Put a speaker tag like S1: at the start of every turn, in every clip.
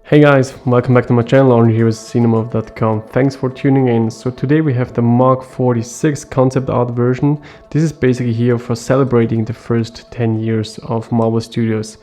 S1: Hey guys, welcome back to my channel. Arne here with cinemov.com. Thanks for tuning in. So today we have the Mark 46 concept art version. This is basically here for celebrating the first 10 years of Marvel Studios.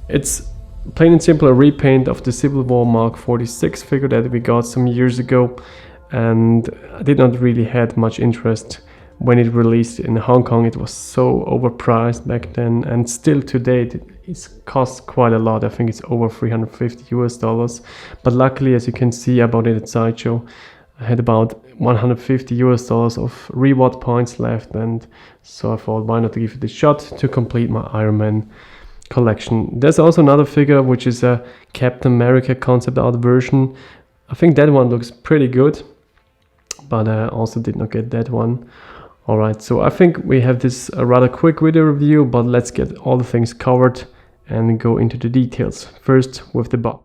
S1: It's plain and simple a repaint of the Civil War Mark 46 figure that we got some years ago, and I did not really had much interest when it released in Hong Kong. It was so overpriced back then, and still today it costs quite a lot. I think it's over $350 US. But luckily, as you can see about it at Sideshow, I had about $150 US of reward points left, and so I thought, why not give it a shot to complete my Iron Man collection. There's also another figure which is a Captain America concept art version. I think that one looks pretty good, but I also did not get that one. Alright, so I think we have this rather quick video review, but let's get all the things covered and go into the details. First with the box.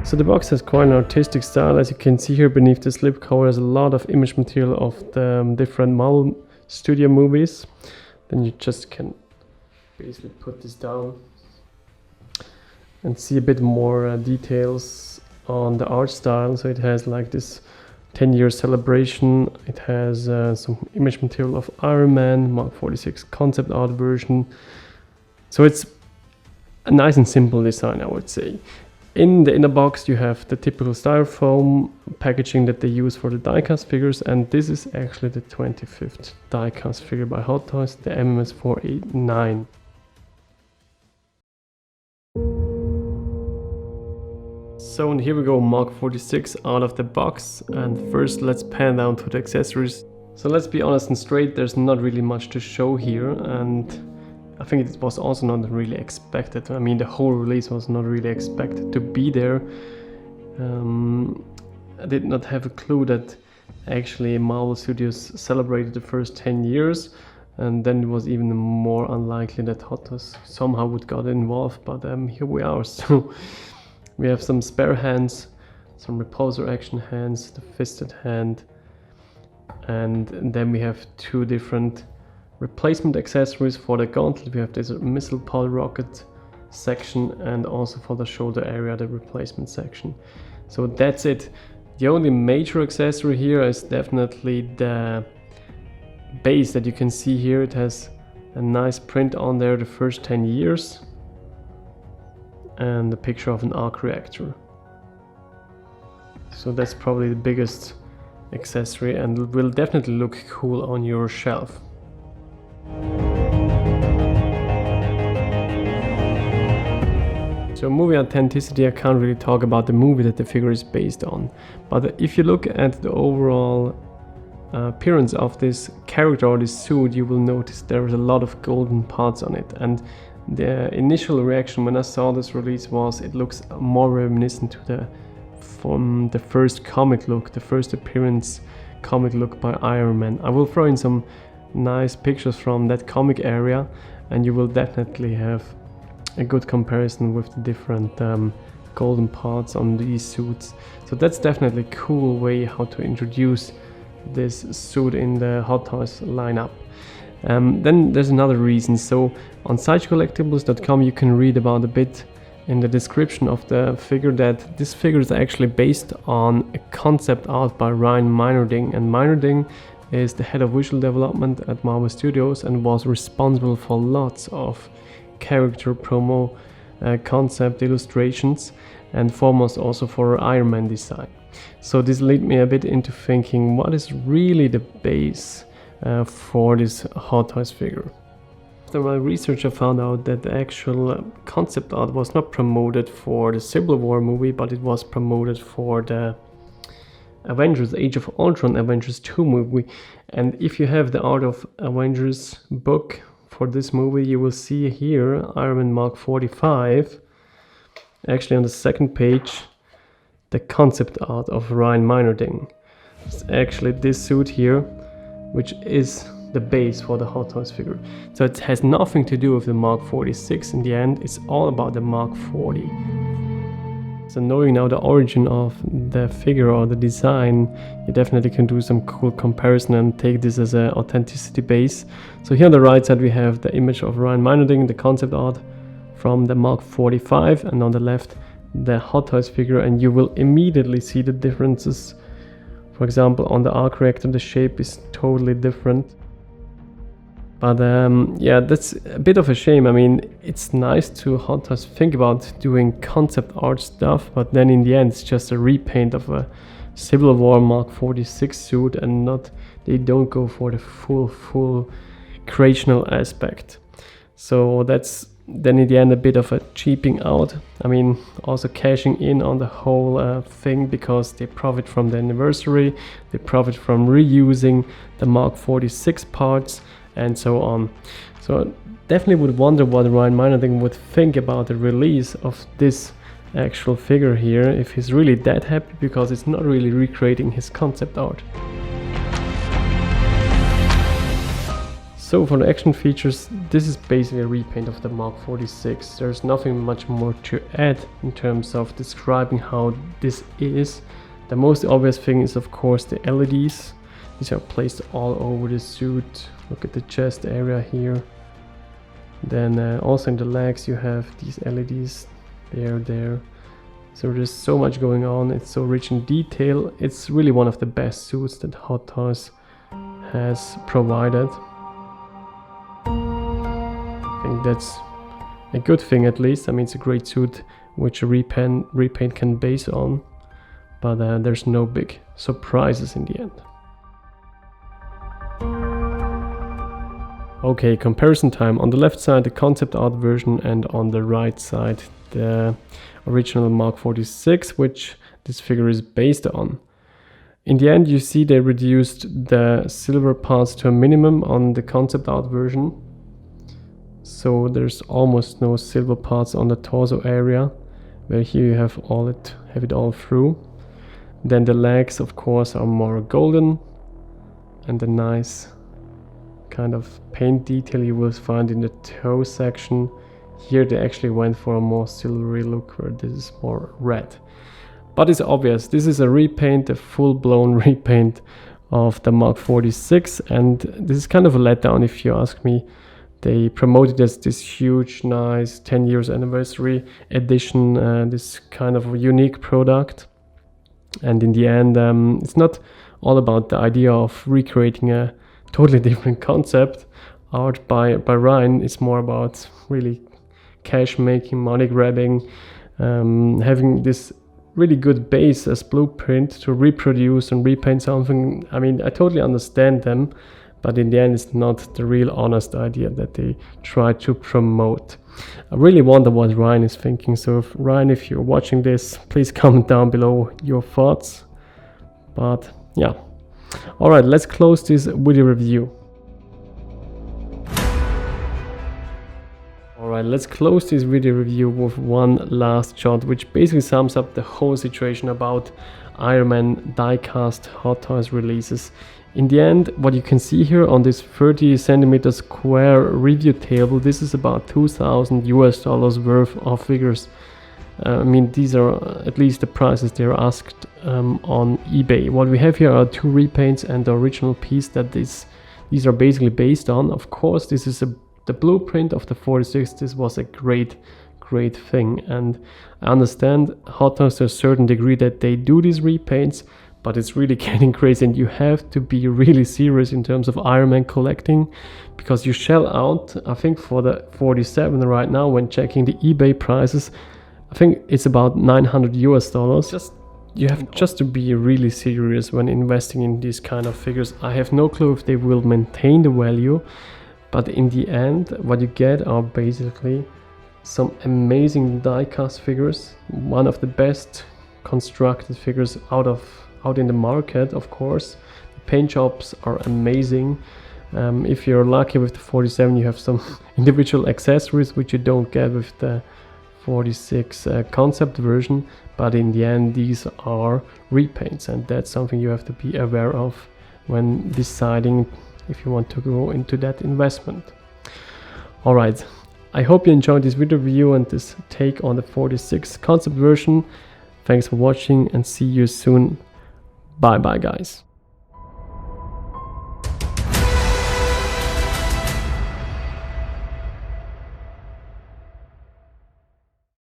S1: So the box has quite an artistic style. As you can see here beneath the slipcover, there's a lot of image material of the different Marvel Studio movies. Then you just can basically put this down and see a bit more details on the art style. So it has like this 10-year celebration. It has some image material of Iron Man, Mark 46 concept art version. So it's a nice and simple design, I would say. In the inner box you have the typical styrofoam packaging that they use for the diecast figures, and this is actually the 25th diecast figure by Hot Toys, the MMS489. So and here we go, Mark 46 out of the box, and first let's pan down to the accessories. So let's be honest and straight, there's not really much to show here, and I think it was also not really expected. I mean, the whole release was not really expected to be there. I did not have a clue that actually Marvel Studios celebrated the first 10 years, and then it was even more unlikely that Hot Toys somehow would get involved, but here we are. So we have some spare hands, some repulsor action hands, the fisted hand, and then we have two different replacement accessories. For the gauntlet we have this missile pod rocket section, and also for the shoulder area the replacement section. So that's it. The only major accessory here is definitely the base that you can see here. It has a nice print on there, the first 10 years, and the picture of an arc reactor. So that's probably the biggest accessory and will definitely look cool on your shelf. So movie authenticity, I can't really talk about the movie that the figure is based on, but if you look at the overall appearance of this character or this suit, you will notice there is a lot of golden parts on it, and the initial reaction when I saw this release was it looks more reminiscent to from the first comic look, the first appearance comic look by Iron Man. I will throw in some nice pictures from that comic area, and you will definitely have a good comparison with the different golden parts on these suits. So that's definitely a cool way how to introduce this suit in the Hot Toys lineup. Then there's another reason. So on SideshowCollectibles.com you can read about a bit in the description of the figure that this figure is actually based on a concept art by Ryan Meinerding, and Meinerding is the head of visual development at Marvel Studios and was responsible for lots of character promo concept illustrations, and foremost also for Iron Man design. So this led me a bit into thinking what is really the base for this Hot Toys figure. After my research I found out that the actual concept art was not promoted for the Civil War movie, but it was promoted for the Avengers Age of Ultron Avengers 2 movie. And if you have the Art of Avengers book for this movie, you will see here Iron Man Mark 45, actually on the second page, the concept art of Ryan Meinerding. It's actually this suit here, which is the base for the Hot Toys figure. So it has nothing to do with the Mark 46 in the end, it's all about the Mark 40. So knowing now the origin of the figure or the design, you definitely can do some cool comparison and take this as an authenticity base. So here on the right side we have the image of Ryan Meinerding, the concept art from the Mark 45, and on the left the Hot Toys figure, and you will immediately see the differences. For example, on the arc reactor the shape is totally different. But yeah, that's a bit of a shame. I mean, it's nice to Hot Toys think about doing concept art stuff, but then in the end it's just a repaint of a Civil War Mark 46 suit, and they don't go for the full creational aspect. So that's then in the end a bit of a cheaping out. I mean, also cashing in on the whole thing, because they profit from the anniversary, they profit from reusing the Mark 46 parts, and so on. So definitely would wonder what Ryan Meinerding would think about the release of this actual figure here, if he's really that happy, because it's not really recreating his concept art. So for the action features, this is basically a repaint of the Mark 46. There's nothing much more to add in terms of describing how this is. The most obvious thing is of course the LEDs. These are placed all over the suit. Look at the chest area here. Then also in the legs you have these LEDs there. So there's so much going on. It's so rich in detail. It's really one of the best suits that Hot Toys has provided. I think that's a good thing, at least. I mean, it's a great suit which a repaint can base on, but there's no big surprises in the end. Okay, comparison time. On the left side the concept art version, and on the right side the original Mark 46, which this figure is based on. In the end you see they reduced the silver parts to a minimum on the concept art version. So there's almost no silver parts on the torso area, where here you have it all through. Then the legs of course are more golden, and the nice kind of paint detail you will find in the toe section. Here they actually went for a more silvery look, where this is more red. But it's obvious, this is a repaint, a full-blown repaint of the Mark 46, and this is kind of a letdown if you ask me. They promoted as this huge, nice 10 years anniversary edition, this kind of unique product. And in the end, it's not all about the idea of recreating a totally different concept art by Ryan. It's more about really cash making, money grabbing, having this really good base as blueprint to reproduce and repaint something. I mean, I totally understand them, but in the end it's not the real honest idea that they try to promote. I really wonder what Ryan is thinking. So Ryan, if you're watching this, please comment down below your thoughts. But yeah, all right, let's close this video review. Alright, let's close this video review with one last shot, which basically sums up the whole situation about Iron Man die-cast Hot Toys releases. In the end, what you can see here on this 30 centimeter square review table, this is about $2,000 worth of figures. I mean, these are at least the prices they're asked on eBay. What we have here are two repaints and the original piece that these are basically based on. Of course, this is the blueprint of the 46. This was a great thing, and I understand Hot Toys to a certain degree that they do these repaints, but it's really getting crazy, and you have to be really serious in terms of Iron Man collecting, because you shell out, I think for the 47 right now, when checking the eBay prices, I think it's about $900. You have just to be really serious when investing in these kind of figures. I have no clue if they will maintain the value, but in the end what you get are basically some amazing die-cast figures, one of the best constructed figures out in the market. Of course, the paint jobs are amazing. If you're lucky with the 47, you have some individual accessories which you don't get with the 46 concept version, but in the end these are repaints, and that's something you have to be aware of when deciding if you want to go into that investment. Alright, I hope you enjoyed this video review and this take on the 46 concept version. Thanks for watching and see you soon. Bye bye guys.